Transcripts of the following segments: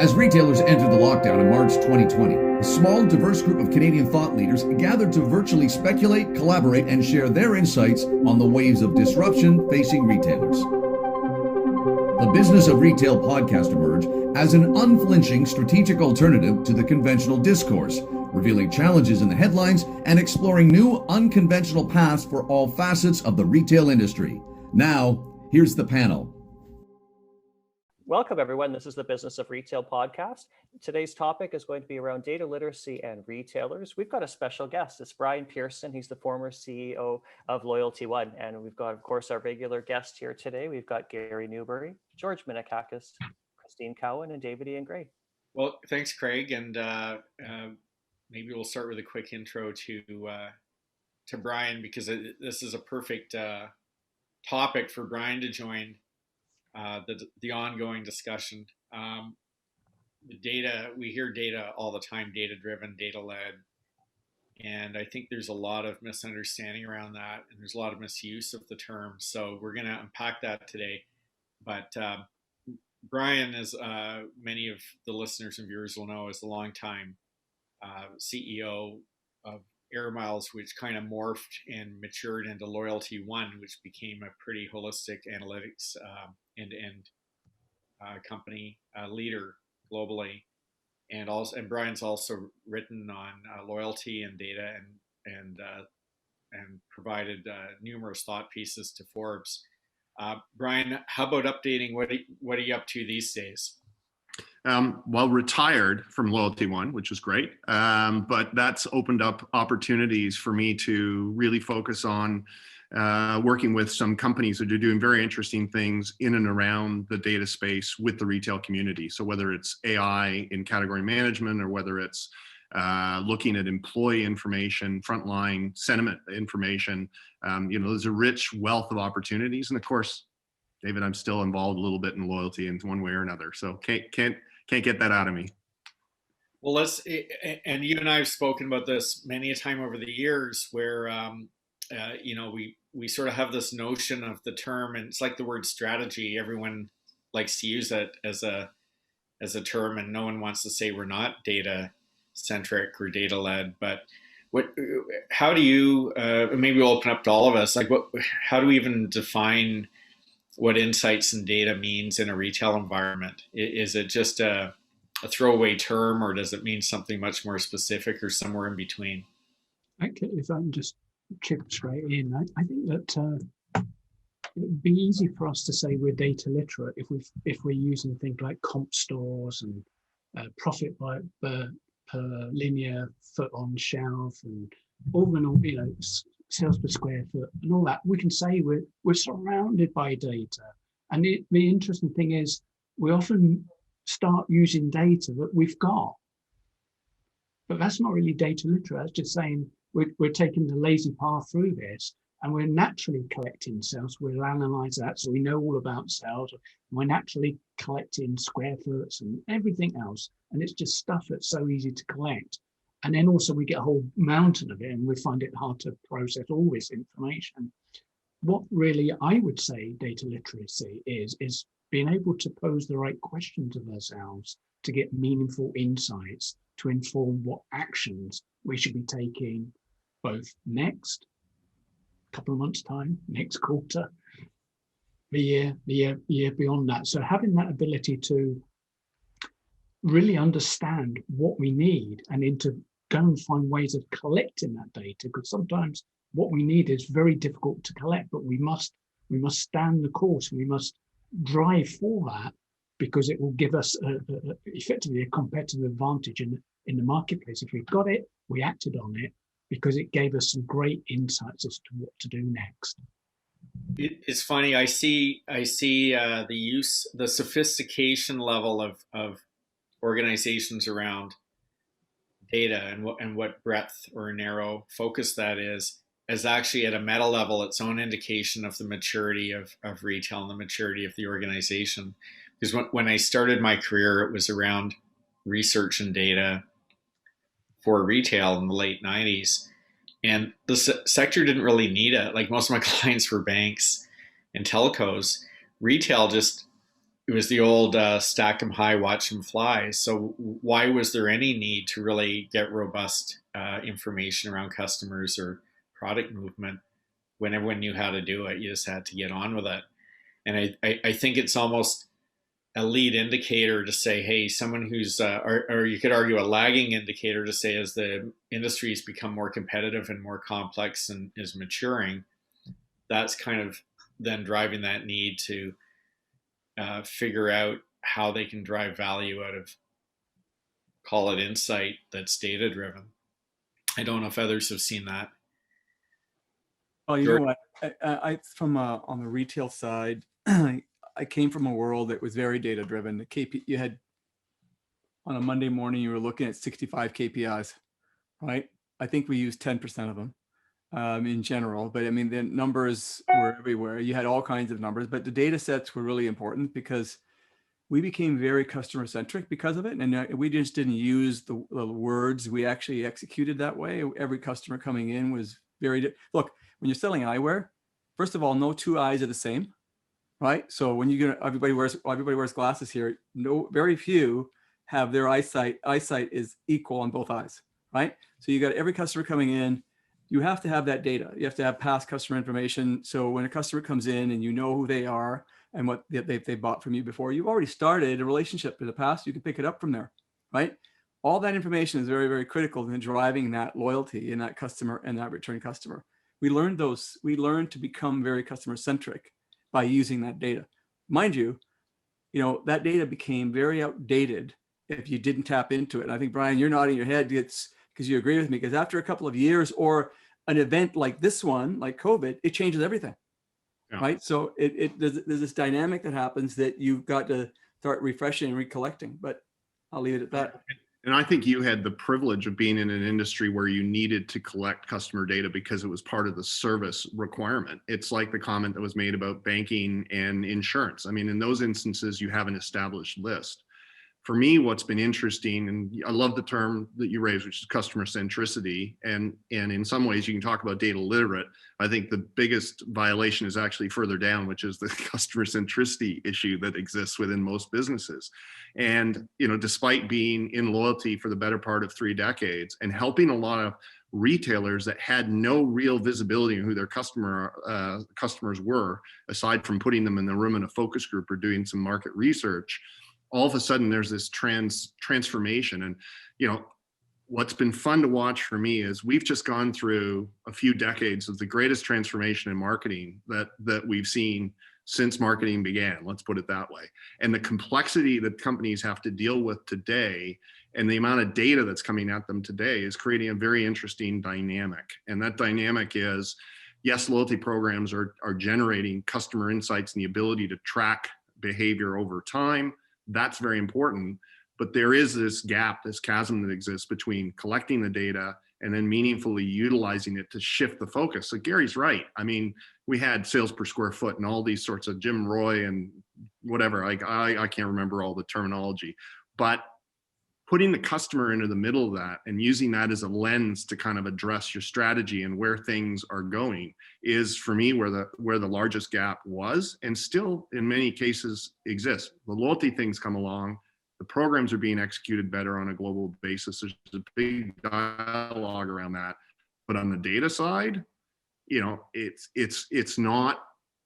As retailers entered the lockdown in March 2020, a small, diverse group of Canadian thought leaders gathered to virtually speculate, collaborate, and share their insights on the waves of disruption facing retailers. The Business of Retail podcast emerged as an unflinching strategic alternative to the conventional discourse, revealing challenges in the headlines and exploring new, unconventional paths for all facets of the retail industry. Now, here's the panel. Welcome, everyone. This is the Business of Retail podcast. Today's topic is going to be around data literacy and retailers. We've got a special guest. It's Bryan Pearson. He's the former CEO of Loyalty One. And we've got, of course, our regular guest here today. We've got Gary Newbury, George Minikakis, Christine Cowan, and David Ian Gray. Well, thanks, Craig. And maybe we'll start with a quick intro to Bryan, because this is a perfect topic for Bryan to join the ongoing discussion. The data, we hear data all the time, data-driven, data-led. And I think there's a lot of misunderstanding around that, and there's a lot of misuse of the term. So we're going to unpack that today. But Bryan, as many of the listeners and viewers will know, is a longtime CEO of Air Miles, which kind of morphed and matured into Loyalty One, which became a pretty holistic analytics end-to-end company leader globally. And Bryan's also written on loyalty and data and provided numerous thought pieces to Forbes. Bryan, how about updating? What are you up to these days? Well, retired from Loyalty One, which is great, but that's opened up opportunities for me to really focus on working with some companies that are doing very interesting things in and around the data space with the retail community. So whether it's AI in category management, or whether it's looking at employee information, frontline sentiment information, there's a rich wealth of opportunities. And of course, David, I'm still involved a little bit in loyalty in one way or another. So can't get that out of me. Well, and you and I have spoken about this many a time over the years, where we sort of have this notion of the term, and it's like the word strategy. Everyone likes to use that as a term, and no one wants to say we're not data centric or data led. But how do you? Maybe we'll open up to all of us. How do we even define what insights and data means in a retail environment? Is it just a throwaway term, or does it mean something much more specific, or somewhere in between? Okay, if I can just chip straight in, I think that it'd be easy for us to say we're data literate if we're using things like comp stores and profit per linear foot on shelf, and all sales per square foot and all that. We can say we're surrounded by data. And the interesting thing is, we often start using data that we've got, but that's not really data literate. That's just saying we're taking the lazy path through this, and we're naturally collecting sales. We'll analyze that, so we know all about sales. We're naturally collecting square foots and everything else, and it's just stuff that's so easy to collect. And then also we get a whole mountain of it, and we find it hard to process all this information. What really I would say data literacy is being able to pose the right questions of ourselves to get meaningful insights to inform what actions we should be taking, both next couple of months' time, next quarter, the year beyond that. So having that ability to really understand what we need, and then to go and find ways of collecting that data, because sometimes what we need is very difficult to collect, but we must stand the course. We must drive for that, because it will give us effectively a competitive advantage in the marketplace. If we've got it, we acted on it, because it gave us some great insights as to what to do next. It's funny. I see the sophistication level of organizations around data and what breadth or narrow focus that is actually at a meta level its own indication of the maturity of retail and the maturity of the organization. Because when I started my career, it was around research and data for retail in the late 90s. And the sector didn't really need it. Like, most of my clients were banks and telcos. Retail just it was the old stack 'em high, watch 'em fly. So why was there any need to really get robust information around customers or product movement when everyone knew how to do it? You just had to get on with it. And I think it's almost a lead indicator to say, hey, someone who's, or you could argue a lagging indicator to say, as the industry has become more competitive and more complex and is maturing, that's kind of then driving that need to figure out how they can drive value out of, call it insight, that's data driven. I don't know if others have seen that. Oh, you know what? I from on the retail side, I came from a world that was very data driven. The you had on a Monday morning, you were looking at 65 KPIs, right? I think we used 10% of them in general, but I mean, the numbers were everywhere. You had all kinds of numbers, but the data sets were really important because we became very customer centric because of it. And we just didn't use the words. We actually executed that way. Every customer coming in was look, when you're selling eyewear, first of all, no two eyes are the same, right? So when everybody wears glasses here. Very few have their eyesight is equal on both eyes, right? So you got every customer coming in. You have to have that data. You have to have past customer information. So when a customer comes in and you know who they are and what they bought from you before, you've already started a relationship in the past. You can pick it up from there, right? All that information is very, very critical in driving that loyalty in that customer and that return customer. We learned to become very customer centric by using that data. Mind you, that data became very outdated if you didn't tap into it. And I think, Brian, you're nodding your head. It's because you agree with me, because after a couple of years or an event like this one, like COVID, it changes everything, right? So there's this dynamic that happens that you've got to start refreshing and recollecting, but I'll leave it at that. And I think you had the privilege of being in an industry where you needed to collect customer data because it was part of the service requirement. It's like the comment that was made about banking and insurance. I mean, in those instances, you have an established list. For me, what's been interesting, and I love the term that you raised, which is customer centricity. And in some ways you can talk about data literate. I think the biggest violation is actually further down, which is the customer centricity issue that exists within most businesses. And, despite being in loyalty for the better part of 3 decades and helping a lot of retailers that had no real visibility on who their customers were, aside from putting them in the room in a focus group or doing some market research, all of a sudden there's this transformation. And, what's been fun to watch for me is we've just gone through a few decades of the greatest transformation in marketing that we've seen since marketing began, let's put it that way. And the complexity that companies have to deal with today and the amount of data that's coming at them today is creating a very interesting dynamic. And that dynamic is, yes, loyalty programs are generating customer insights and the ability to track behavior over time. That's very important, but there is this gap, this chasm that exists between collecting the data and then meaningfully utilizing it to shift the focus. So Gary's right. I mean, we had sales per square foot and all these sorts of Jim Roy and whatever. Like I can't remember all the terminology, but putting the customer into the middle of that and using that as a lens to kind of address your strategy and where things are going is, for me, where the largest gap was and still in many cases exists. The loyalty things come along, the programs are being executed better on a global basis. There's a big dialogue around that, but on the data side, it's not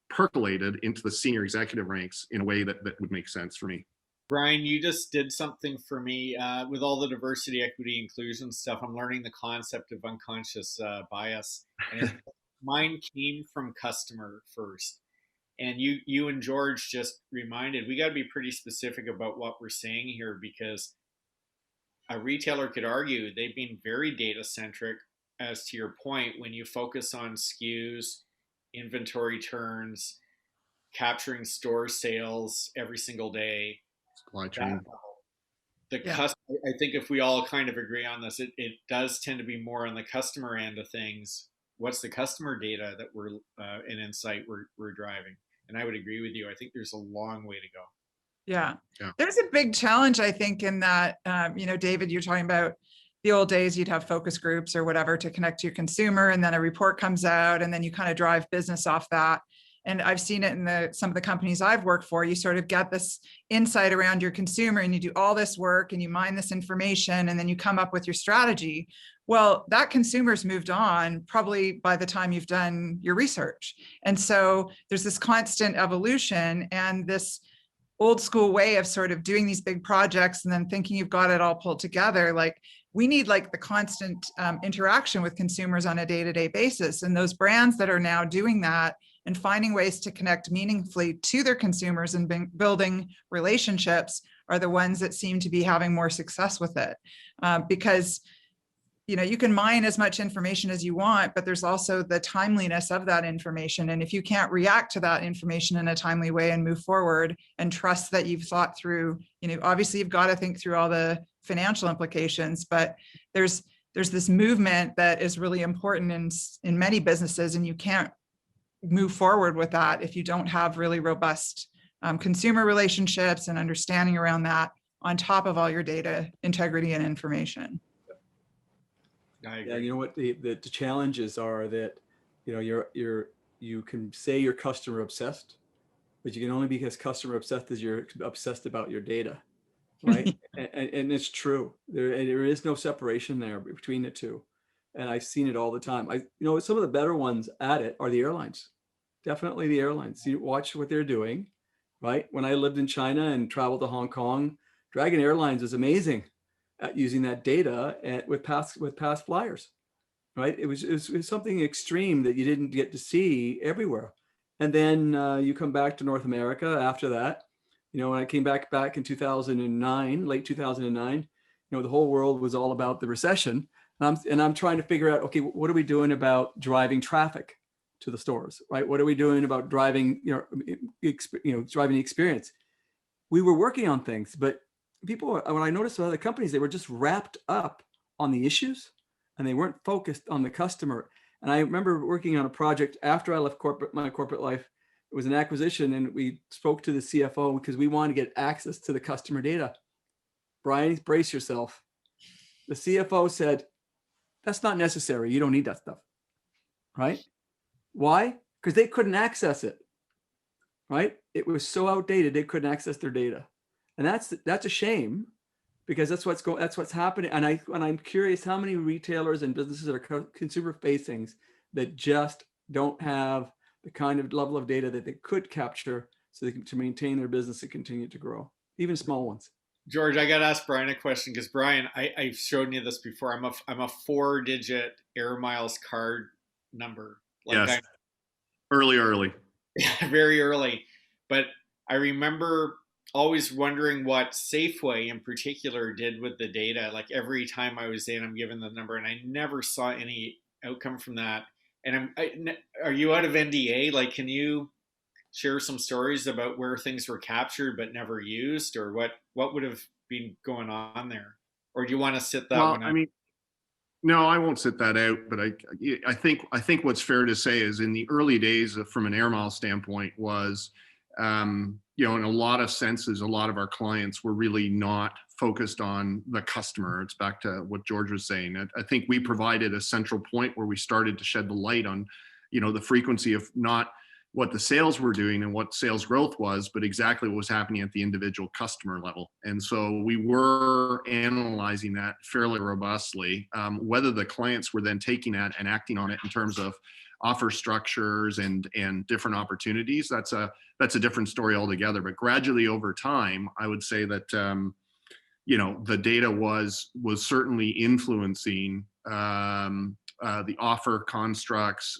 percolated into the senior executive ranks in a way that would make sense for me. Brian, you just did something for me with all the diversity, equity, inclusion stuff. I'm learning the concept of unconscious bias. And mine came from customer first. And you and George just reminded, we got to be pretty specific about what we're saying here, because a retailer could argue they've been very data centric, as to your point, when you focus on SKUs, inventory turns, capturing store sales every single day. Supply chain. Customer, I think if we all kind of agree on this, it does tend to be more on the customer end of things. What's the customer data that we're an insight we're driving? And I would agree with you. I think there's a long way to go. Yeah. There's a big challenge, I think, in that, David, you're talking about the old days, you'd have focus groups or whatever to connect to your consumer, and then a report comes out and then you kind of drive business off that. and I've seen it in some of the companies I've worked for, you sort of get this insight around your consumer and you do all this work and you mine this information and then you come up with your strategy. Well, that consumer's moved on probably by the time you've done your research. And so there's this constant evolution and this old school way of sort of doing these big projects and then thinking you've got it all pulled together. Like, we need like the constant interaction with consumers on a day-to-day basis. And those brands that are now doing that and finding ways to connect meaningfully to their consumers and building relationships are the ones that seem to be having more success with it. Because you can mine as much information as you want, but there's also the timeliness of that information. And if you can't react to that information in a timely way and move forward and trust that you've thought through, obviously you've got to think through all the financial implications, but there's this movement that is really important in many businesses, and you can't move forward with that if you don't have really robust consumer relationships and understanding around that on top of all your data integrity and information. Yeah, you know what the challenges are that you can say you're customer obsessed, but you can only be as customer obsessed as you're obsessed about your data, right? and it's true. There is no separation there between the two, and I've seen it all the time. Some of the better ones at it are the airlines. Definitely the airlines. You watch what they're doing, right? When I lived in China and traveled to Hong Kong, Dragon Airlines is amazing at using that data with past flyers, right? It was something extreme that you didn't get to see everywhere. And then you come back to North America after that. When I came back in 2009, late 2009, the whole world was all about the recession. And I'm trying to figure out, okay, what are we doing about driving traffic to the stores, right? What are we doing about driving, driving the experience? We were working on things, but people, when I noticed with other companies, they were just wrapped up on the issues and they weren't focused on the customer. And I remember working on a project after I left my corporate life. It was an acquisition, and we spoke to the CFO because we wanted to get access to the customer data. Bryan, brace yourself. The CFO said, that's not necessary. You don't need that stuff, right? Why? Because they couldn't access it, right? It was so outdated, they couldn't access their data. And that's a shame, because that's what's happening. And I'm curious how many retailers and businesses that are consumer facing that just don't have the kind of level of data that they could capture so they can to maintain their business and continue to grow, even small ones. George, I got to ask Bryan a question, because Bryan, I've shown you this before. I'm a 4-digit air miles card number. Yes. Early. Very early. But I remember always wondering what Safeway in particular did with the data. Like, every time I was in, I'm given the number, and I never saw any outcome from that. And are you out of NDA? Like, can you share some stories about where things were captured but never used, or what would have been going on there? Or do you want to sit that one out? No, I won't sit that out, but I think what's fair to say is, in the early days from an air mile standpoint was, in a lot of senses, a lot of our clients were really not focused on the customer. It's back to what George was saying. I think we provided a central point where we started to shed the light on, the frequency of not what the sales were doing and what sales growth was, but exactly what was happening at the individual customer level. And so we were analyzing that fairly robustly. Whether the clients were then taking that and acting on it in terms of offer structures and different opportunities, that's a different story altogether. But gradually over time, I would say that the data was certainly influencing the offer constructs,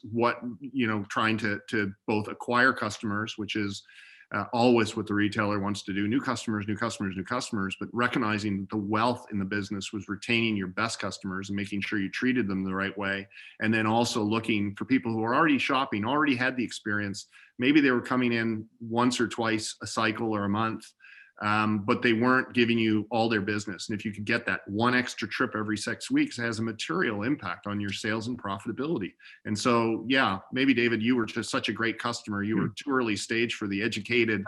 trying to both acquire customers, which is always what the retailer wants to do, new customers, but recognizing the wealth in the business was retaining your best customers and making sure you treated them the right way. And then also looking for people who are already shopping, already had the experience. Maybe they were coming in once or twice a cycle or a month, but they weren't giving you all their business. And if you could get that one extra trip every 6 weeks, it has a material impact on your sales and profitability. And so, yeah, maybe David, you were just such a great customer. You were too early stage for the educated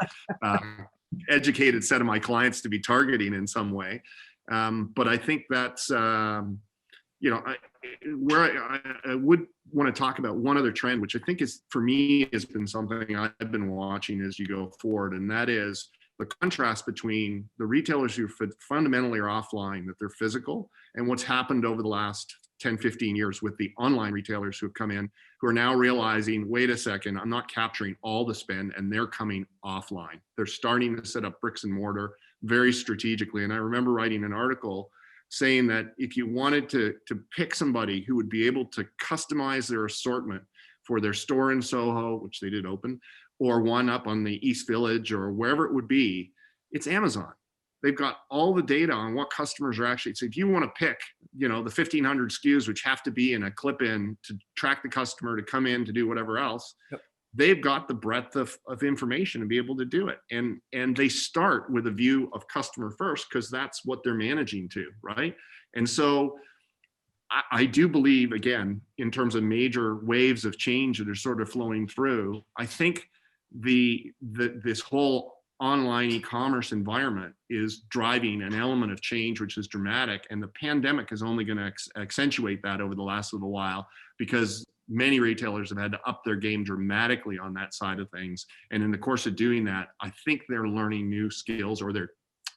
set of my clients to be targeting in some way. But I think that's, where I would want to talk about one other trend, which I think is, for me, has been something I've been watching as you go forward, and that is the contrast between the retailers who fundamentally are offline, that they're physical, and what's happened over the last 10, 15 years with the online retailers who have come in, who are now realizing, wait a second, I'm not capturing all the spend, and they're coming offline. They're starting to set up bricks and mortar very strategically. And I remember writing an article saying that if you wanted to pick somebody who would be able to customize their assortment for their store in Soho, which they did open, or one up on the East Village or wherever it would be, it's Amazon. They've got all the data on what customers are actually. So if you want to pick, the 1,500 SKUs, which have to be in a clip-in to track the customer, to come in, to do whatever else, Yep. They've got the breadth of information to be able to do it. And they start with a view of customer first, because that's what they're managing to, right? And so I do believe, again, in terms of major waves of change that are sort of flowing through, I think this whole online e-commerce environment is driving an element of change, which is dramatic. And the pandemic is only going to accentuate that over the last little while, because many retailers have had to up their game dramatically on that side of things. And in the course of doing that, I think they're learning new skills, or they're,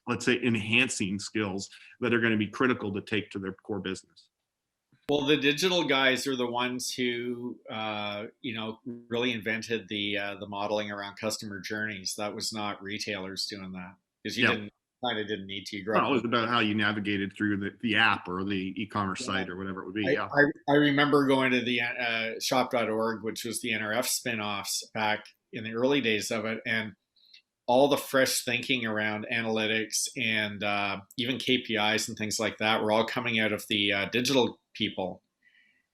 let's say, enhancing skills that are going to be critical to take to their core business. Well, the digital guys are the ones who, really invented the modeling around customer journeys. That was not retailers doing that, because you didn't need to. Well, it was about how you navigated through the app or the e-commerce site or whatever it would be. I remember going to the shop.org, which was the NRF spinoffs back in the early days of it, and all the fresh thinking around analytics and even KPIs and things like that were all coming out of the digital people.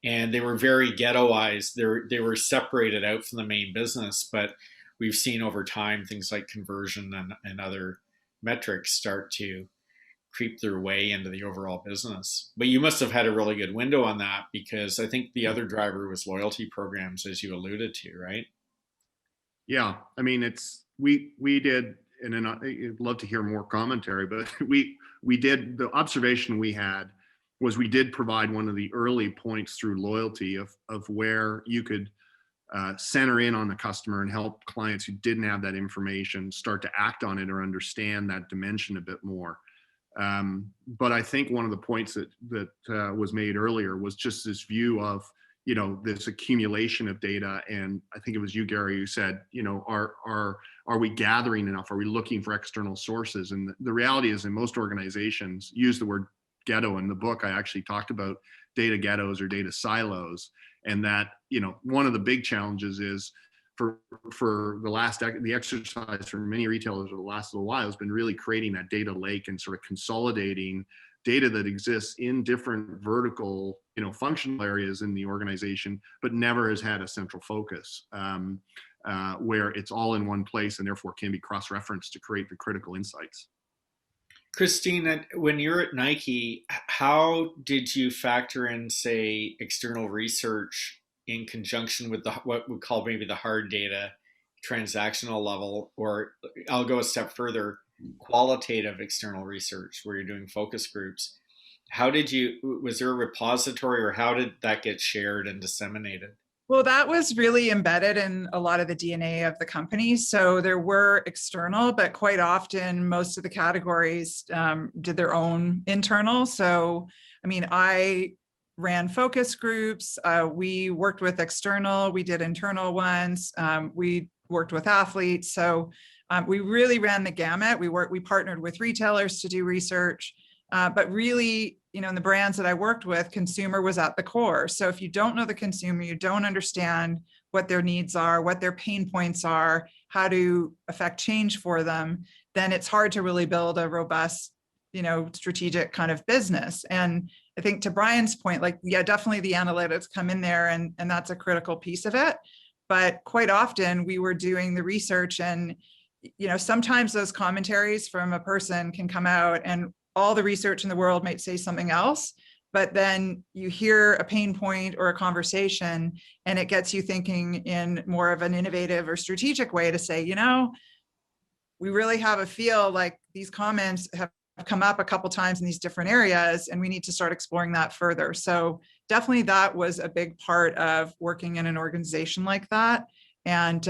And they were very ghettoized. They were separated out from the main business, but we've seen over time things like conversion and other metrics start to creep their way into the overall business. But you must have had a really good window on that, because I think the other driver was loyalty programs, as you alluded to, right? Yeah, I mean, we did, and then I'd love to hear more commentary, but we did, the observation we had was we did provide one of the early points through loyalty of where you could center in on the customer and help clients who didn't have that information start to act on it or understand that dimension a bit more. But I think one of the points that was made earlier was just this view of, this accumulation of data. And I think it was you, Gary, who said, are we gathering enough? Are we looking for external sources? And the reality is, in most organizations, use the word ghetto. In the book, I actually talked about data ghettos or data silos. And that, one of the big challenges is for the exercise for many retailers over the last little while has been really creating that data lake and sort of consolidating data that exists in different vertical, functional areas in the organization, but never has had a central focus where it's all in one place and therefore can be cross-referenced to create the critical insights. Christine, when you're at Nike, how did you factor in, say, external research in conjunction with what we call maybe the hard data, transactional level, or I'll go a step further, qualitative external research where you're doing focus groups? Was there a repository, or how did that get shared and disseminated? Well, that was really embedded in a lot of the DNA of the company. So there were external, but quite often most of the categories did their own internal. So, I ran focus groups. We worked with external, we did internal ones. We worked with athletes. So we really ran the gamut. We partnered with retailers to do research, but really, in the brands that I worked with, consumer was at the core. So if you don't know the consumer, you don't understand what their needs are, what their pain points are, how to affect change for them, then it's hard to really build a robust, strategic kind of business. And I think to Bryan's point, definitely the analytics come in there, and that's a critical piece of it. But quite often we were doing the research, and, sometimes those commentaries from a person can come out and all the research in the world might say something else, but then you hear a pain point or a conversation and it gets you thinking in more of an innovative or strategic way to say, we really have a feel like these comments have come up a couple times in these different areas, and we need to start exploring that further. So definitely that was a big part of working in an organization like that. And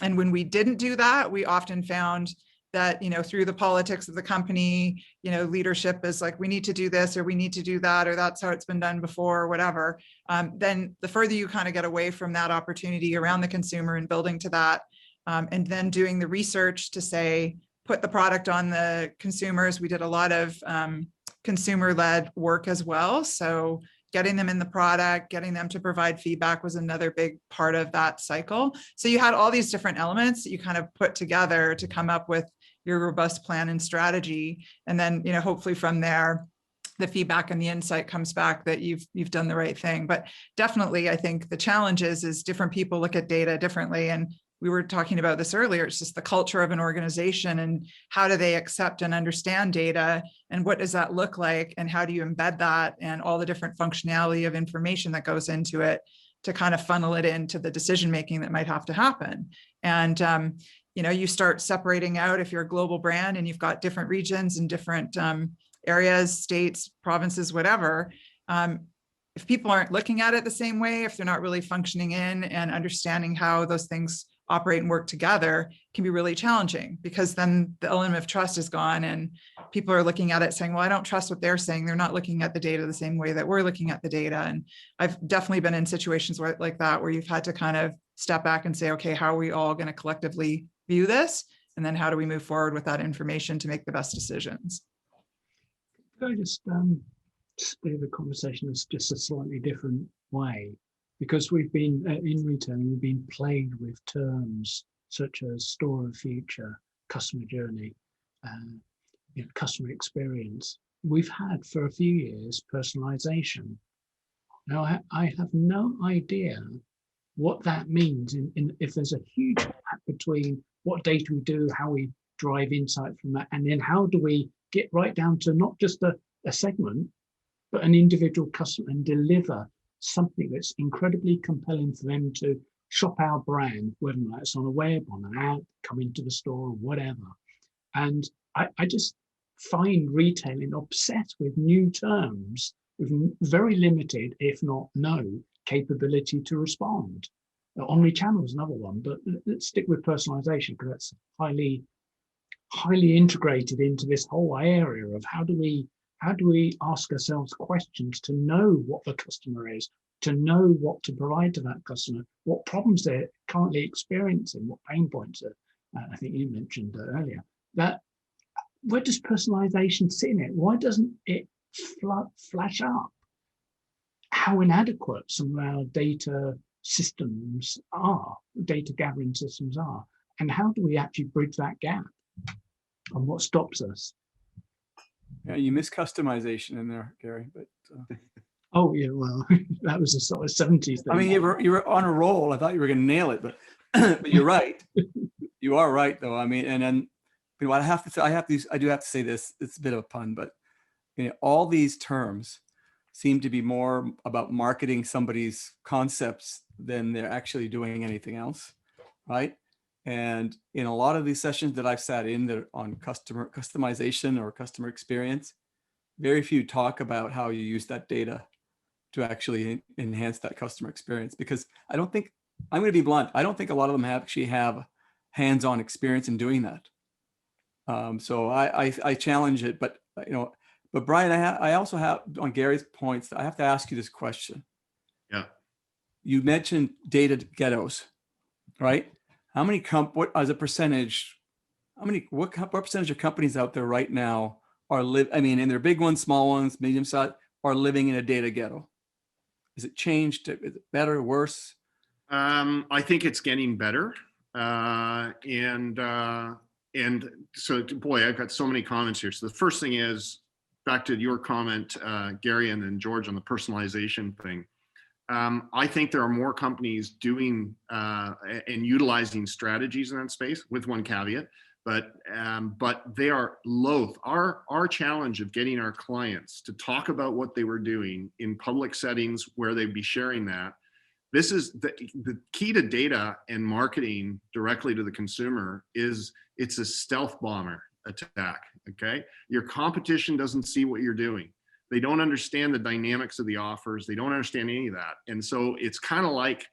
when we didn't do that, we often found that, through the politics of the company, leadership is like, we need to do this, or we need to do that, or that's how it's been done before, or whatever. Then the further you kind of get away from that opportunity around the consumer and building to that, and then doing the research to say, put the product on the consumers. We did a lot of consumer-led work as well. So getting them in the product, getting them to provide feedback was another big part of that cycle. So you had all these different elements that you kind of put together to come up with your robust plan and strategy. And then, hopefully from there, the feedback and the insight comes back that you've done the right thing. But definitely, I think the challenge is different people look at data differently. And we were talking about this earlier. It's just the culture of an organization and how do they accept and understand data, and what does that look like, and how do you embed that and all the different functionality of information that goes into it to kind of funnel it into the decision making that might have to happen. And you start separating out, if you're a global brand and you've got different regions and different areas, states, provinces, whatever. If people aren't looking at it the same way, if they're not really functioning in and understanding how those things operate and work together, can be really challenging, because then the element of trust is gone and people are looking at it saying, well, I don't trust what they're saying. They're not looking at the data the same way that we're looking at the data. And I've definitely been in situations like that, where you've had to kind of step back and say, okay, how are we all going to collectively view this? And then how do we move forward with that information to make the best decisions? Could I just steer the conversation as just a slightly different way? Because we've been in retailing, we've been plagued with terms such as store of future, customer journey, customer experience. We've had for a few years personalization. Now, I have no idea what that means if there's a huge gap between what data we do, how we drive insight from that, and then how do we get right down to not just a segment, but an individual customer, and deliver something that's incredibly compelling for them to shop our brand, whether that's on a web, on an app, come into the store, or whatever. And I just find retailing obsessed with new terms with very limited, if not no, capability to respond. Omnichannel is another one, but let's stick with personalization, because that's highly integrated into this whole area of how do we ask ourselves questions to know what the customer is, to know what to provide to that customer, what problems they're currently experiencing, what pain points are. I think you mentioned earlier that. Where does personalization sit in it? Why doesn't it flash up how inadequate some of our data systems are, data gathering systems are, and how do we actually bridge that gap? And what stops us? Yeah, you missed customization in there, Gary. But oh yeah, well, that was a sort of 70s thing. I mean, you were on a roll. I thought you were going to nail it, but but you're right. You are right, though. I mean, and then what I have to say, I do have to say this. It's a bit of a pun, but all these terms seem to be more about marketing somebody's concepts than they're actually doing anything else, right? And in a lot of these sessions that I've sat in that on customer customization or customer experience, very few talk about how you use that data to actually enhance that customer experience. Because I don't think, I'm going to be blunt, I don't think a lot of them actually have hands-on experience in doing that. So I challenge it, but but Brian, I also have, on Gary's points, I have to ask you this question. Yeah. You mentioned data ghettos, right? How many what as a percentage? What percentage of companies out there right now are and they're big ones, small ones, medium size, are living in a data ghetto? Is it changed? Is it better, worse? I think it's getting better, and so, boy, I've got so many comments here. So the first thing is, back to your comment, Gary, and then George, on the personalization thing. I think there are more companies doing and utilizing strategies in that space, with one caveat, but they are loath. Our challenge of getting our clients to talk about what they were doing in public settings where they'd be sharing that. This is the key to data and marketing directly to the consumer is it's a stealth bomber attack. Okay, your competition doesn't see what you're doing. They don't understand the dynamics of the offers. They don't understand any of that. And so it's kind of like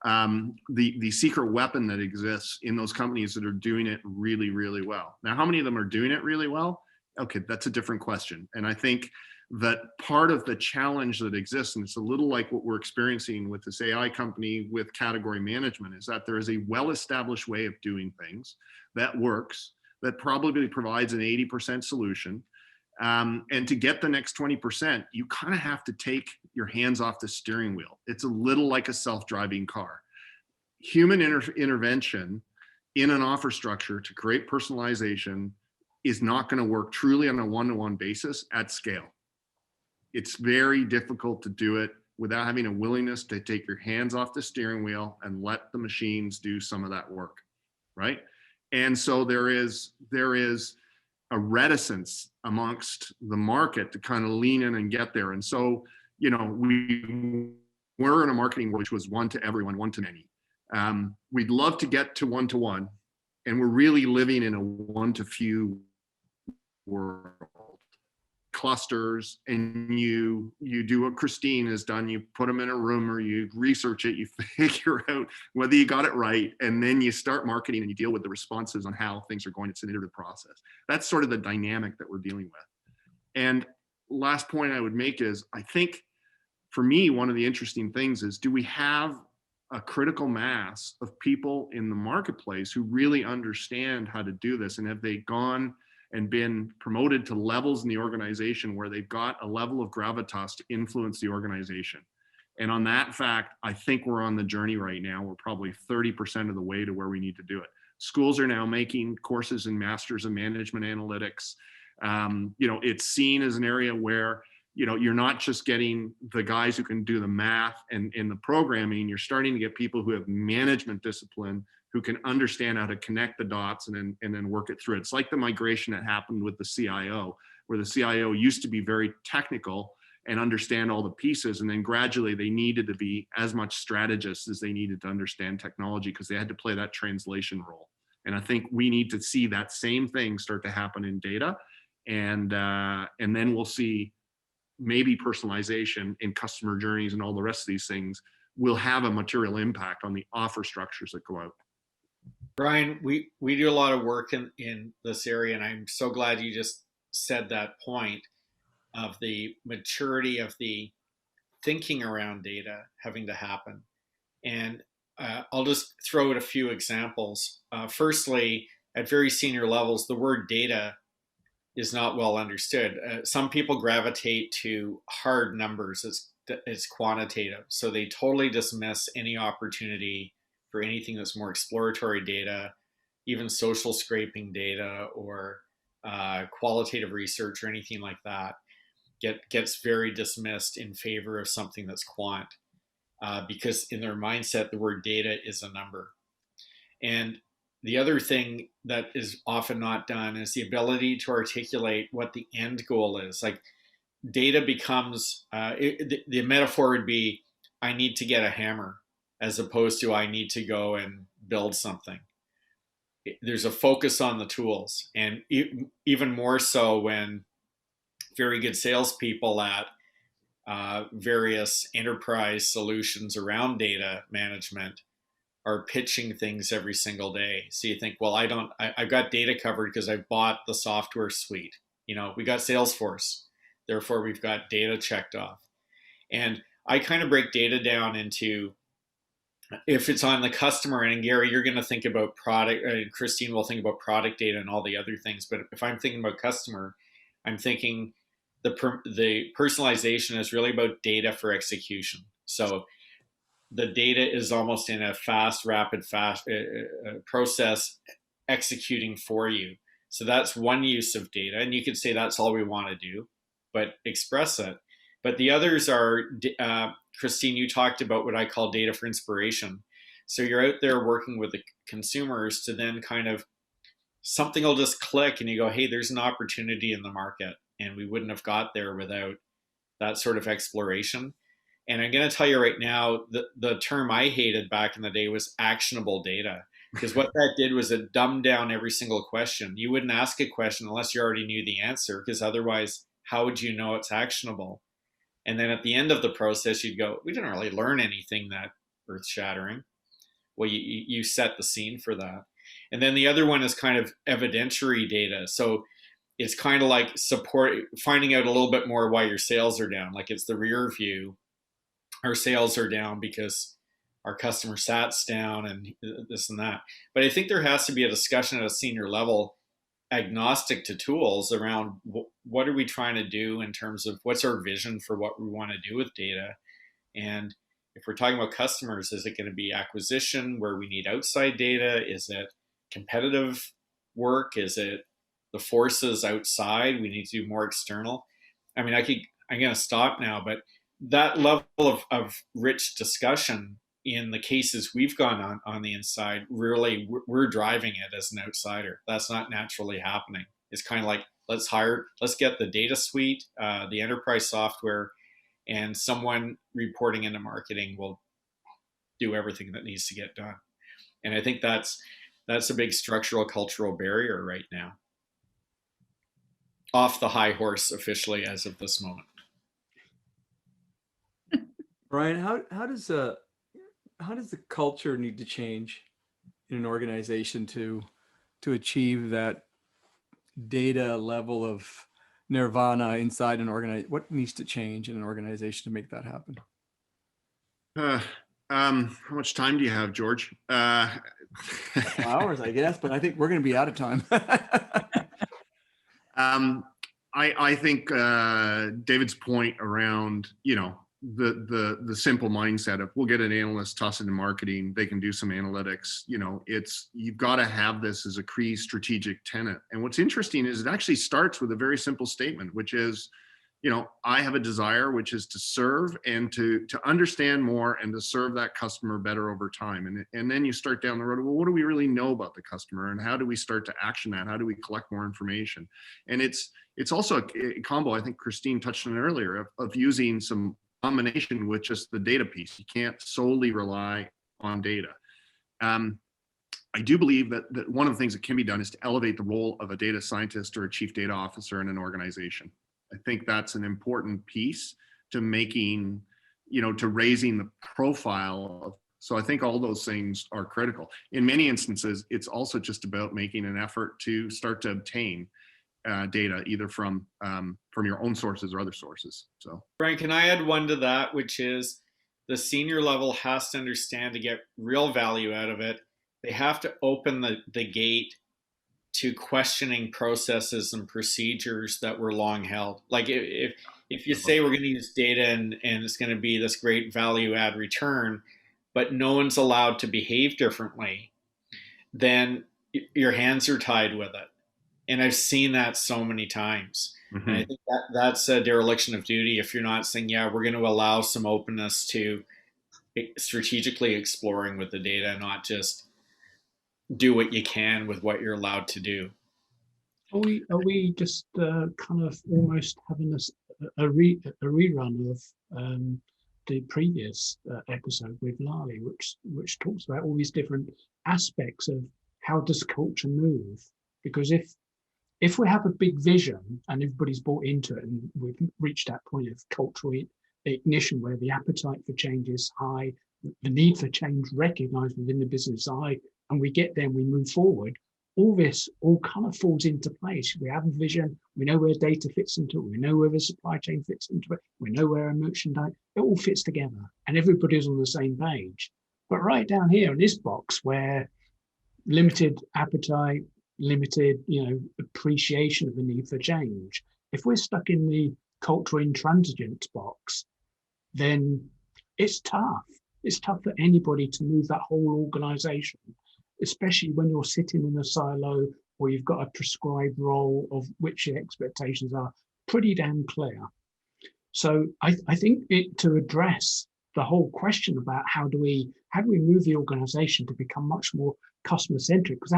the secret weapon that exists in those companies that are doing it really, really well. Now, how many of them are doing it really well? Okay, that's a different question. And I think that part of the challenge that exists, and it's a little like what we're experiencing with this AI company with category management, is that there is a well-established way of doing things that works, that probably provides an 80% solution. And to get the next 20%, you kind of have to take your hands off the steering wheel. It's a little like a self-driving car. Human intervention in an offer structure to create personalization is not going to work truly on a one-to-one basis at scale. It's very difficult to do it without having a willingness to take your hands off the steering wheel and let the machines do some of that work, right? And so there is a reticence amongst the market to kind of lean in and get there. And so, you know, we're in a marketing which was one to everyone, one to many. We'd love to get to one, and we're really living in a one to few world. Clusters, and you do what Christine has done. You put them in a room, or you research it, you figure out whether you got it right, and then you start marketing and you deal with the responses on how things are going. It's an iterative process. That's sort of the dynamic that we're dealing with. And last point I would make is, I think for me, one of the interesting things is, do we have a critical mass of people in the marketplace who really understand how to do this? And have they gone and been promoted to levels in the organization where they've got a level of gravitas to influence the organization? And on that fact, I think we're on the journey right now. We're probably 30% of the way to where we need to do it. Schools are now making courses in Masters of Management Analytics. You know, it's seen as an area where, you know, you're not just getting the guys who can do the math and in the programming, you're starting to get people who have management discipline, who can understand how to connect the dots and then work it through. It's like the migration that happened with the CIO, where the CIO used to be very technical and understand all the pieces, and then gradually they needed to be as much strategists as they needed to understand technology, because they had to play that translation role. And I think we need to see that same thing start to happen in data, and then we'll see maybe personalization in customer journeys and all the rest of these things will have a material impact on the offer structures that go out. Bryan, we do a lot of work in this area, and I'm so glad you just said that point of the maturity of the thinking around data having to happen. And I'll just throw out a few examples. Firstly, at very senior levels, the word data is not well understood. Some people gravitate to hard numbers as quantitative, so they totally dismiss any opportunity for anything that's more exploratory data, even social scraping data or qualitative research or anything like that gets very dismissed in favor of something that's quant, because in their mindset, the word data is a number. And the other thing that is often not done is the ability to articulate what the end goal is. Like, data becomes, the metaphor would be, I need to get a hammer, as opposed to I need to go and build something. There's a focus on the tools, and even more so when very good salespeople at various enterprise solutions around data management are pitching things every single day. So you think, well, I've got data covered because I bought the software suite. You know, we got Salesforce, therefore we've got data checked off. And I kind of break data down into, if it's on the customer end, and Gary, you're going to think about product, and Christine will think about product data and all the other things. But if I'm thinking about customer, I'm thinking the personalization is really about data for execution. So the data is almost in a fast process executing for you. So that's one use of data. And you could say that's all we want to do, but express it. But the others are, Christine, you talked about what I call data for inspiration. So you're out there working with the consumers to then kind of, something will just click and you go, hey, there's an opportunity in the market. And we wouldn't have got there without that sort of exploration. And I'm going to tell you right now, the term I hated back in the day was actionable data, because what that did was it dumbed down every single question. You wouldn't ask a question unless you already knew the answer, because otherwise, How would you know it's actionable? And then at the end of the process, you'd go, we didn't really learn anything that earth-shattering. Well, you set the scene for that. And then the other one is kind of evidentiary data. So it's kind of like finding out a little bit more why your sales are down. Like it's the rear view. Our sales are down because our customer sat's down and this and that. But I think there has to be a discussion at a senior level, agnostic to tools, around what are we trying to do in terms of what's our vision for what we want to do with data. And if we're talking about customers, is it going to be acquisition where we need outside data? Is it competitive work? Is it the forces outside? We need to do more external. I mean, I'm going to stop now, but that level of rich discussion in the cases we've gone on the inside, really, we're driving it as an outsider. That's not naturally happening. It's kind of like, let's get the data suite, the enterprise software, and someone reporting into marketing will do everything that needs to get done. And I think that's a big structural cultural barrier right now. Off the high horse officially as of this moment. Bryan, how does the culture need to change in an organization to achieve that data level of nirvana inside an organization? What needs to change in an organization to make that happen? How much time do you have, George? Hours, I guess, but I think we're going to be out of time. I think David's point around, the simple mindset of, we'll get an analyst, toss it into marketing, they can do some analytics. You've got to have this as a key strategic tenet. And what's interesting is it actually starts with a very simple statement, which is, I have a desire, which is to serve and to understand more and to serve that customer better over time. And then you start down the road, well, what do we really know about the customer, and how do we start to action that? How do we collect more information? And it's also a combo, I think Christine touched on earlier, of using some combination with just the data piece. You can't solely rely on data. I do believe that one of the things that can be done is to elevate the role of a data scientist or a chief data officer in an organization. I think that's an important piece to making, to raising the profile of. So I think all those things are critical. In many instances, it's also just about making an effort to start to obtain data either from your own sources or other sources. So, Bryan, can I add one to that, which is the senior level has to understand, to get real value out of it, they have to open the gate to questioning processes and procedures that were long held. Like if you say we're going to use data and it's going to be this great value add return, but no one's allowed to behave differently, then your hands are tied with it. And I've seen that so many times. Mm-hmm. And I think that's a dereliction of duty if you're not saying, yeah, we're going to allow some openness to strategically exploring with the data, not just do what you can with what you're allowed to do. Are we just kind of almost having a rerun of the previous episode with Lali, which talks about all these different aspects of how does culture move? Because if we have a big vision and everybody's bought into it, and we've reached that point of cultural ignition where the appetite for change is high, the need for change recognized within the business is high, and we get there and we move forward, all this all kind of falls into place. We have a vision, we know where data fits into it, we know where the supply chain fits into it, we know where our merchandise, it all fits together and everybody's on the same page. But right down here in this box where limited appetite, limited, appreciation of the need for change, if we're stuck in the cultural intransigence box, then it's tough. It's tough for anybody to move that whole organization, especially when you're sitting in a silo or you've got a prescribed role of which your expectations are pretty damn clear. So I think to address the whole question about how do we move the organization to become much more customer centric, because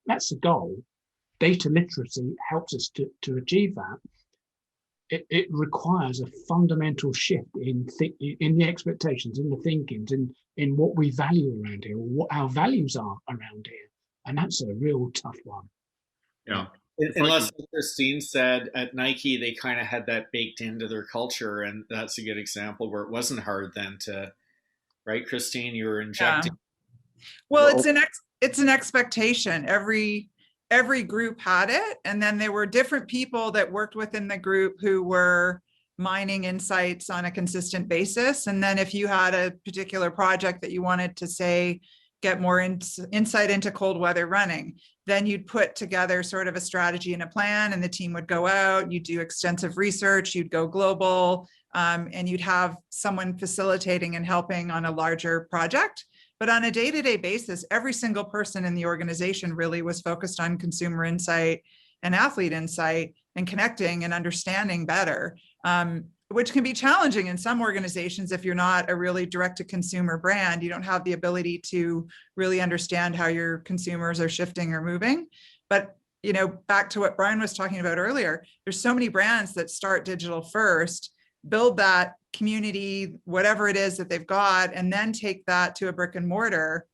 that's the goal. Data literacy helps us to achieve that. It requires a fundamental shift in the expectations, in the thinkings, in what we value around here, or what our values are around here. And that's a real tough one. Yeah. Unless, like Christine said, at Nike, they kind of had that baked into their culture, and that's a good example where it wasn't hard then to, right, Christine? You were injecting. Well, it's an expectation. Every group had it, and then there were different people that worked within the group who were mining insights on a consistent basis. And then if you had a particular project that you wanted to, say, get more insight into cold weather running, then you'd put together sort of a strategy and a plan, and the team would go out, you'd do extensive research, you'd go global, and you'd have someone facilitating and helping on a larger project. But on a day-to-day basis, every single person in the organization really was focused on consumer insight and athlete insight and connecting and understanding better, which can be challenging in some organizations. If you're not a really direct-to-consumer brand, you don't have the ability to really understand how your consumers are shifting or moving. But back to what Bryan was talking about earlier, there's so many brands that start digital first, build that community, whatever it is that they've got, and then take that to a brick and mortar.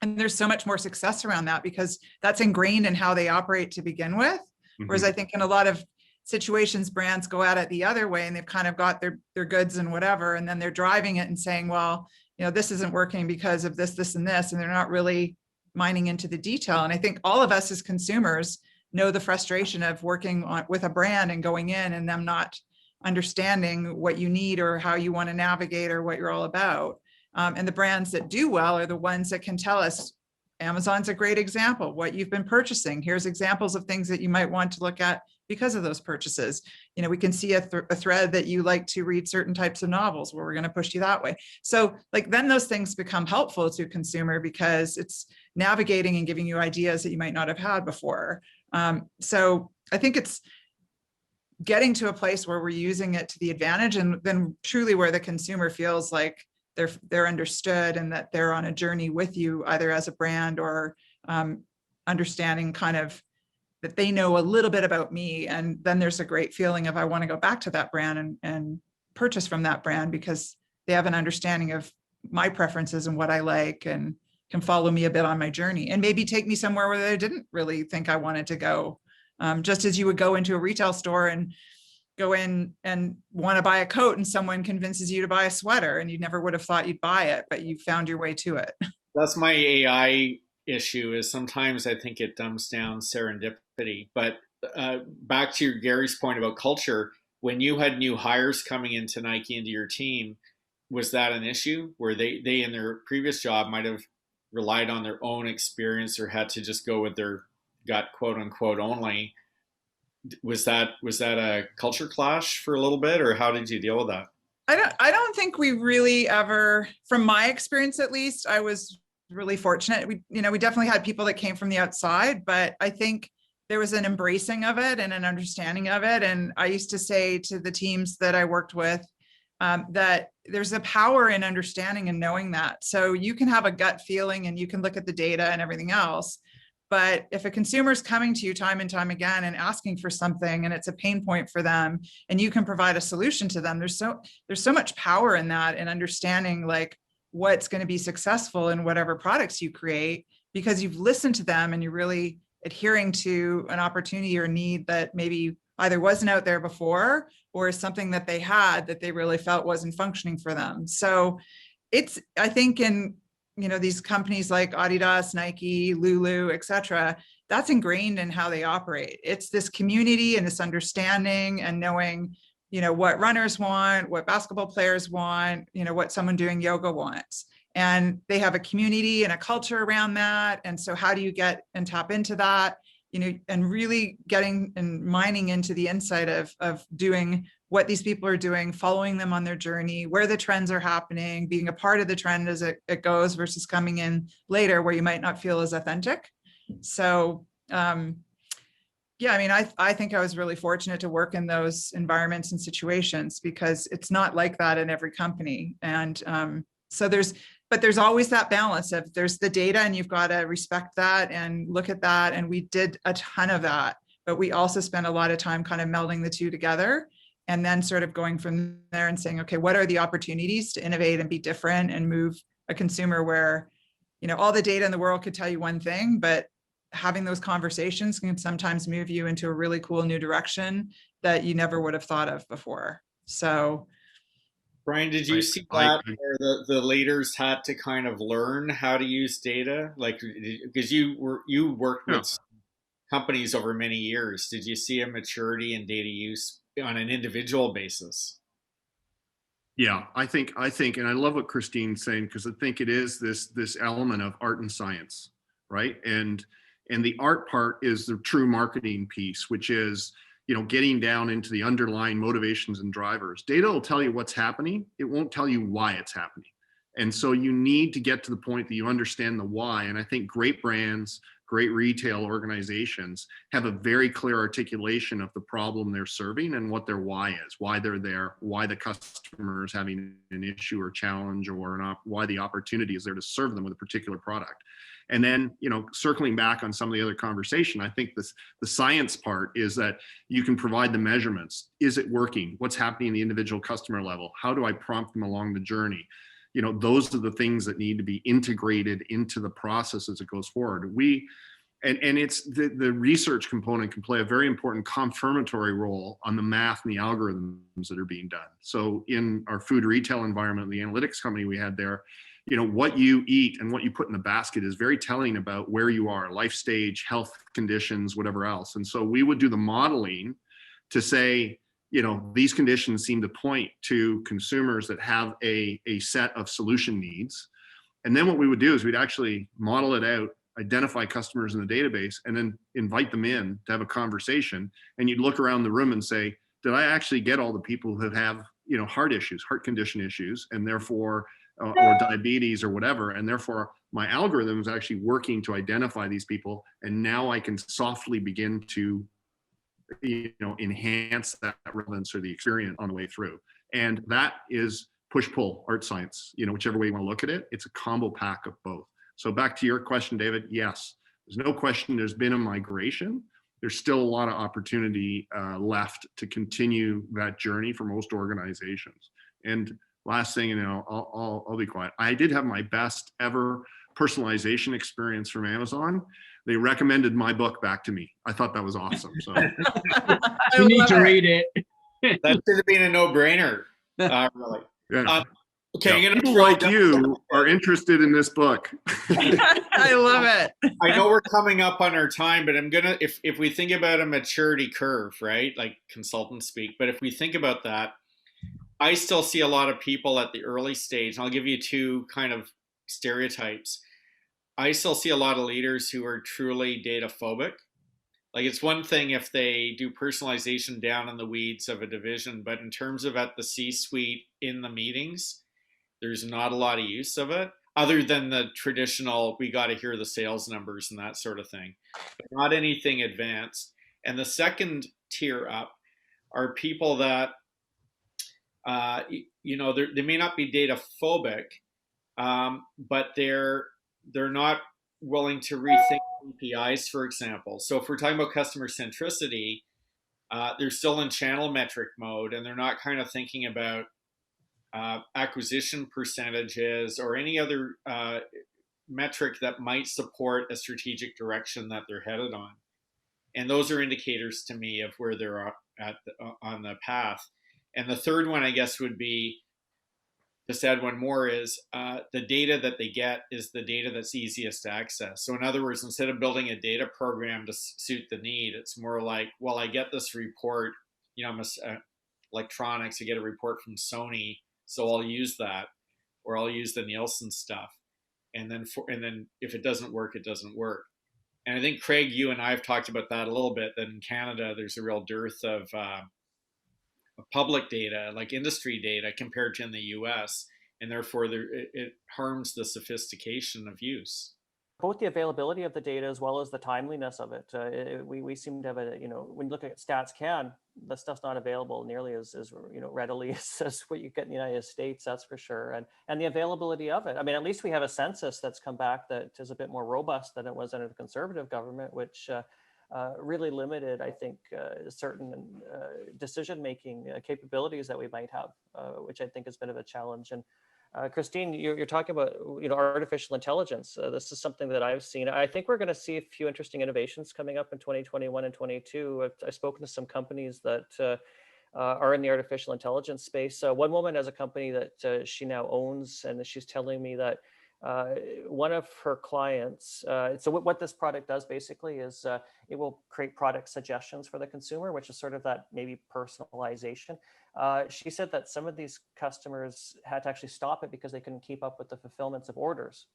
And there's so much more success around that because that's ingrained in how they operate to begin with. Whereas I think in a lot of situations, brands go at it the other way, and they've kind of got their goods and whatever, and then they're driving it and saying, well, this isn't working because of this, this, and this, and they're not really mining into the detail. And I think all of us as consumers know the frustration of working with a brand and going in and them not understanding what you need or how you want to navigate or what you're all about. And the brands that do well are the ones that can tell us, Amazon's a great example, what you've been purchasing. Here's examples of things that you might want to look at because of those purchases. We can see a thread that you like to read certain types of novels, where we're going to push you that way. So then those things become helpful to a consumer because it's navigating and giving you ideas that you might not have had before. So I think it's getting to a place where we're using it to the advantage, and then truly where the consumer feels like they're understood and that they're on a journey with you, either as a brand or understanding kind of that they know a little bit about me. And then there's a great feeling of, I want to go back to that brand and purchase from that brand because they have an understanding of my preferences and what I like, and can follow me a bit on my journey and maybe take me somewhere where they didn't really think I wanted to go. Just as you would go into a retail store and go in and want to buy a coat, and someone convinces you to buy a sweater, and you never would have thought you'd buy it, but you found your way to it. That's my AI issue, is sometimes I think it dumbs down serendipity. But back to Gary's point about culture, when you had new hires coming into Nike, into your team, was that an issue where they in their previous job might have relied on their own experience or had to just go with their gut, quote unquote, only? Was that a culture clash for a little bit, or how did you deal with that? I don't think we really ever, from my experience at least, I was really fortunate. We definitely had people that came from the outside, but I think there was an embracing of it and an understanding of it. And I used to say to the teams that I worked with that there's a power in understanding and knowing that. So you can have a gut feeling and you can look at the data and everything else. But if a consumer is coming to you time and time again and asking for something, and it's a pain point for them, and you can provide a solution to them, there's so much power in that, and understanding like what's going to be successful in whatever products you create, because you've listened to them and you're really adhering to an opportunity or need that maybe either wasn't out there before, or is something that they had that they really felt wasn't functioning for them. So it's, I think in these companies like Adidas, Nike, Lulu, et cetera, that's ingrained in how they operate. It's this community and this understanding and knowing, what runners want, what basketball players want, what someone doing yoga wants. And they have a community and a culture around that. And so how do you get and tap into that, and really getting and mining into the insight of doing what these people are doing, following them on their journey, where the trends are happening, being a part of the trend as it goes versus coming in later where you might not feel as authentic. So, I think I was really fortunate to work in those environments and situations, because it's not like that in every company. And so there's always that balance of, there's the data and you've got to respect that and look at that. And we did a ton of that, but we also spent a lot of time kind of melding the two together, and then sort of going from there and saying, okay, what are the opportunities to innovate and be different and move a consumer where, all the data in the world could tell you one thing, but having those conversations can sometimes move you into a really cool new direction that you never would have thought of before. So Brian, did you see that where the leaders had to kind of learn how to use data? Like, because you worked with companies over many years. Did you see a maturity in data use on an individual basis? Yeah, I think, and I love what Christine's saying, because I think it is this element of art and science, right? And the art part is the true marketing piece, which is, getting down into the underlying motivations and drivers. Data will tell you what's happening. It won't tell you why it's happening. And so you need to get to the point that you understand the why. And I think great brands, great retail organizations have a very clear articulation of the problem they're serving and what their why is, why they're there, why the customer is having an issue or challenge, or why the opportunity is there to serve them with a particular product. And then, circling back on some of the other conversation, I think the science part is that you can provide the measurements. Is it working? What's happening in the individual customer level? How do I prompt them along the journey? Those are the things that need to be integrated into the process as it goes forward. And it's the research component can play a very important confirmatory role on the math and the algorithms that are being done. So in our food retail environment, the analytics company we had there, what you eat and what you put in the basket is very telling about where you are, life stage, health conditions, whatever else. And so we would do the modeling to say, these conditions seem to point to consumers that have a set of solution needs. And then what we would do is we'd actually model it out, identify customers in the database, and then invite them in to have a conversation. And you'd look around the room and say, did I actually get all the people who have, heart issues, heart condition issues, and therefore, or diabetes or whatever, and therefore my algorithm is actually working to identify these people. And now I can softly begin to enhance that relevance or the experience on the way through. And that is push-pull art science, whichever way you want to look at it. It's a combo pack of both. So back to your question, David, yes, there's no question there's been a migration. There's still a lot of opportunity left to continue that journey for most organizations. And last thing, and I'll be quiet. I did have my best ever personalization experience from Amazon. They recommended my book back to me. I thought that was awesome. So you need to read it. That should have been a no-brainer. Really. Yeah. Okay, yeah. People like you are interested in this book. I love it. I know we're coming up on our time, but I'm gonna, if we think about a maturity curve, right, like consultants speak, but if we think about that, I still see a lot of people at the early stage. And I'll give you two kind of stereotypes. I still see a lot of leaders who are truly data phobic. Like, it's one thing if they do personalization down in the weeds of a division, but in terms of at the C-suite in the meetings, there's not a lot of use of it, other than the traditional, we got to hear the sales numbers and that sort of thing, but not anything advanced. And the second tier up are people that, they may not be data phobic, but they're not willing to rethink KPIs, for example. So if we're talking about customer centricity, they're still in channel metric mode, and they're not kind of thinking about acquisition percentages or any other metric that might support a strategic direction that they're headed on. And those are indicators to me of where they're on the path. And the third one, I guess, would be, just add one more, is the data that they get is the data that's easiest to access. So in other words, instead of building a data program to suit the need, it's more like, well, I get this report, I'm electronics, I get a report from Sony, so I'll use that, or I'll use the Nielsen stuff. And then if it doesn't work, it doesn't work. And I think, Craig, you and I have talked about that a little bit, that in Canada, there's a real dearth of public data, like industry data, compared to in the US, and therefore it harms the sophistication of use. Both the availability of the data as well as the timeliness of it. We seem to have when you look at StatsCan, the stuff's not available nearly as readily as what you get in the United States, that's for sure. And the availability of it. I mean, at least we have a census that's come back that is a bit more robust than it was under the Conservative government, which really limited, I think, certain decision-making capabilities that we might have, which I think has been of a challenge. And Christine, you're talking about artificial intelligence. This is something that I've seen. I think we're going to see a few interesting innovations coming up in 2021 and 22. I've spoken to some companies that are in the artificial intelligence space. One woman has a company that she now owns, and she's telling me that one of her clients, so what this product does basically is it will create product suggestions for the consumer, which is sort of that maybe personalization. She said that some of these customers had to actually stop it because they couldn't keep up with the fulfillments of orders,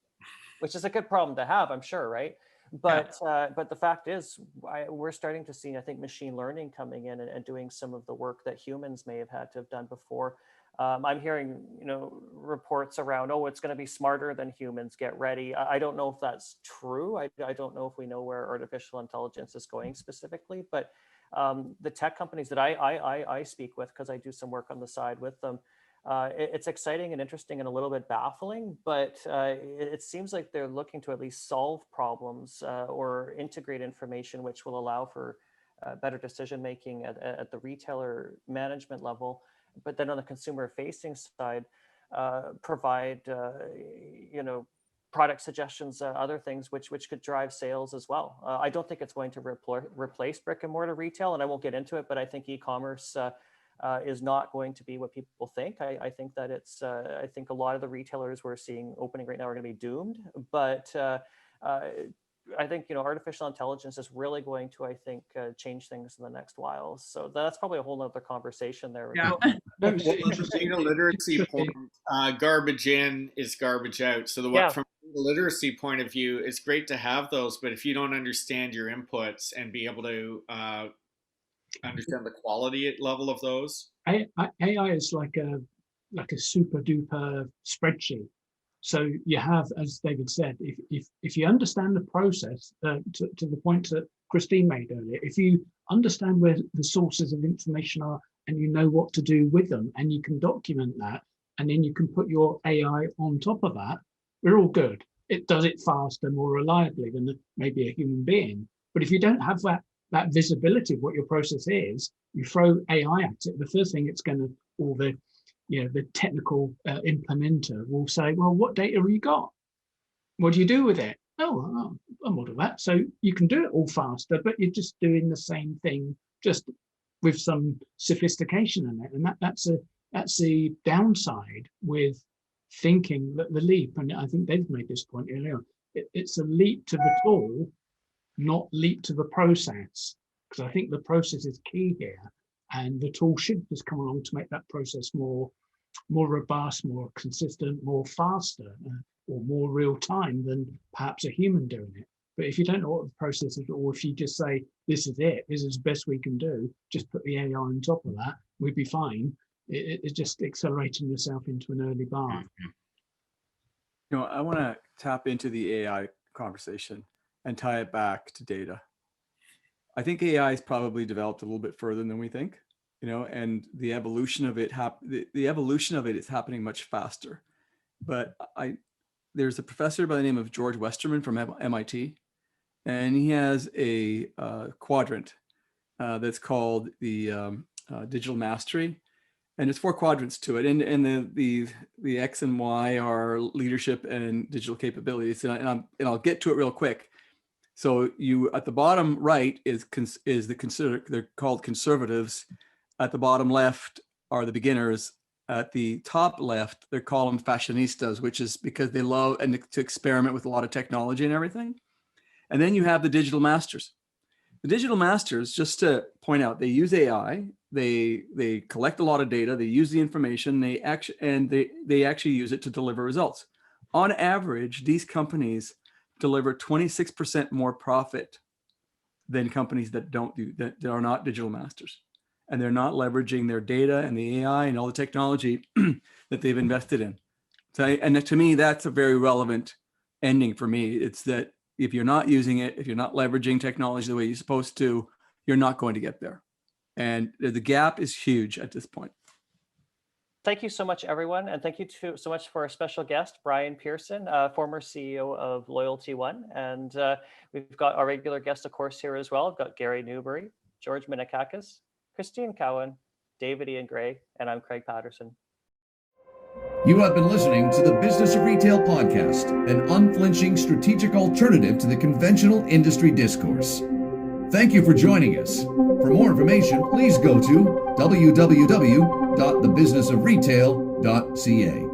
which is a good problem to have, I'm sure, right? But the fact is, we're starting to see, I think, machine learning coming in and doing some of the work that humans may have had to have done before. I'm hearing, reports around, oh, it's going to be smarter than humans. Get ready. I don't know if that's true. I don't know if we know where artificial intelligence is going specifically, but the tech companies that I speak with, because I do some work on the side with them, it's exciting and interesting and a little bit baffling, but it seems like they're looking to at least solve problems or integrate information which will allow for better decision making at the retailer management level. But then on the consumer facing side, provide product suggestions, other things which could drive sales as well. I don't think it's going to replace brick and mortar retail, and I won't get into it, but I think e-commerce is not going to be what people think. I think that it's, I think a lot of the retailers we're seeing opening right now are going to be doomed, but I think, artificial intelligence is really going to, I think, change things in the next while. So that's probably a whole other conversation there. Yeah. Well, the data literacy point, garbage in is garbage out. So from the literacy point of view, it's great to have those, but if you don't understand your inputs and be able to understand the quality level of those, AI is like a super duper spreadsheet. So you have, as David said, if you understand the process, to the point that Christine made earlier, if you understand where the sources of information are and you know what to do with them and you can document that, and then you can put your AI on top of that, we're all good. It does it faster, more reliably than maybe a human being. But if you don't have that visibility of what your process is, you throw AI at it, the first thing it's going to, or the technical implementer will say, well, what data have you got? What do you do with it? Oh, I'll model that. So you can do it all faster, but you're just doing the same thing, just with some sophistication in it. And that's the downside with thinking that the leap, and I think they've made this point earlier, it's a leap to the tool, not leap to the process. Because I think the process is key here. And the tool should just come along to make that process more robust, more consistent, more faster, or more real time than perhaps a human doing it. But if you don't know what the process is, or if you just say, this is it, this is the best we can do, just put the AI on top of that, we'd be fine. It's just accelerating yourself into an early bar. I want to tap into the AI conversation and tie it back to data. I think AI has probably developed a little bit further than we think, and the evolution of it the evolution of it is happening much faster. But there's a professor by the name of George Westerman from MIT, and he has a quadrant that's called the digital mastery, and there's 4 quadrants to it, and the X and Y are leadership and digital capabilities, and I'll get to it real quick. So you at the bottom right is they're called conservatives. At the bottom left are the beginners. At the top left, they're called fashionistas, which is because they love and to experiment with a lot of technology and everything. And then you have the digital masters. The digital masters, just to point out, they use AI. They collect a lot of data. They use the information. They actually use it to deliver results. On average, these companies deliver 26% more profit than companies that are not digital masters, and they're not leveraging their data and the AI and all the technology that they've invested in. So, and to me, that's a very relevant ending for me. It's that if you're not using it, if you're not leveraging technology the way you're supposed to, you're not going to get there. And the gap is huge at this point. Thank you so much, everyone. And thank you so much for our special guest, Bryan Pearson, former CEO of Loyalty One. And we've got our regular guest, of course, here as well. We've got Gary Newbury, George Minikakis, Christine Cowan, David Ian Gray, and I'm Craig Patterson. You have been listening to the Business of Retail podcast, an unflinching strategic alternative to the conventional industry discourse. Thank you for joining us. For more information, please go to www.thebusinessofretail.ca.